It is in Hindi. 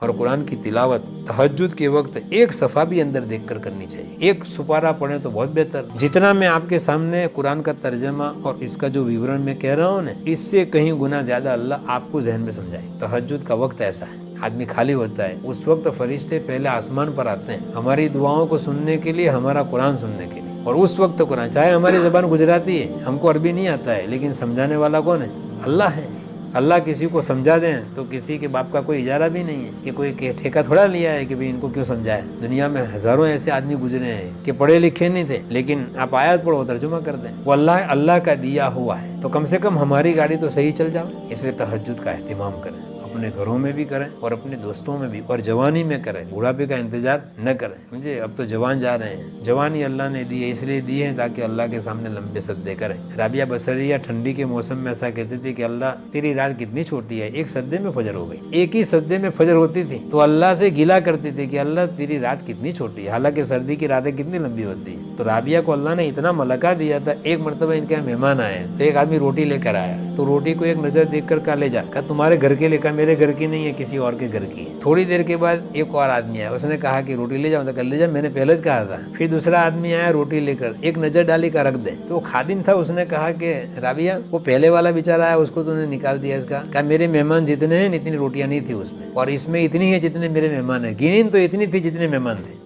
और कुरान की तिलावत तहज्जुद के वक्त एक सफ़ा भी अंदर देखकर करनी चाहिए। एक सुपारा पढ़े तो बहुत बेहतर। जितना मैं आपके सामने कुरान का तर्जमा और इसका जो विवरण मैं कह रहा हूँ ना, इससे कहीं गुना ज्यादा अल्लाह आपको जहन में समझाए। तहज्जुद का वक्त ऐसा है, आदमी खाली होता है, उस वक्त फरिश्ते पहले आसमान पर आते हैं हमारी दुआओं को सुनने के लिए, हमारा कुरान सुनने के लिए। और उस वक्त कुरान, चाहे हमारी ज़बान गुजराती है, हमको अरबी नहीं आता है, लेकिन समझाने वाला कौन है? अल्लाह है। अल्लाह किसी को समझा दें तो किसी के बाप का कोई इजारा भी नहीं है कि कोई ठेका थोड़ा लिया है कि भाई इनको क्यों समझाए। दुनिया में हजारों ऐसे आदमी गुजरे हैं कि पढ़े लिखे नहीं थे, लेकिन आप आयत पढ़ो तर्जुमा कर दें। वो अल्लाह का दिया हुआ है, तो कम से कम हमारी गाड़ी तो सही चल जाए। इसलिए तहज्जुद का एहतिमाम करें, अपने घरों में भी करें और अपने दोस्तों में भी, और जवानी में करें। बुढ़ापे का इंतजार न करें। मुझे अब तो जवान जा रहे हैं, जवानी अल्लाह ने दी है, इसलिए दी है ताकि अल्लाह के सामने लंबे सद्दे करें। राबिया बसरिया ठंडी के मौसम में ऐसा कहती थी कि अल्लाह तेरी रात कितनी छोटी है, एक सद्दे में फजर हो गई। एक ही सद्दे में फजर होती थी तो अल्लाह से गिला करती थी कि अल्लाह तेरी रात कितनी छोटी है, हालांकि सर्दी की रातें कितनी लंबी होती है। तो राबिया को अल्लाह ने इतना मलका दिया था। एक मरतबा इनके यहाँ मेहमान आए तो एक आदमी रोटी लेकर आया, तो रोटी को एक नजर देखकर कहा ले जा, कहा तुम्हारे घर के लेकर, मेरे घर की नहीं है, किसी और के घर की है। थोड़ी देर के बाद एक और आदमी आया, उसने कहा कि रोटी ले जाओ, तो ले जा, मैंने पहले ही कहा था। फिर दूसरा आदमी आया रोटी लेकर, एक नजर डाली का रख दे। तो वो खादिम था, उसने कहा कि राबिया वो पहले वाला बेचारा आया, उसको तूने निकाल दिया इसका। कहा मेरे मेहमान जितने हैं इतनी रोटियां नहीं थी उसमें, और इसमें इतनी है जितने मेरे मेहमान है। गिनीन तो इतनी थी जितने मेहमान थे।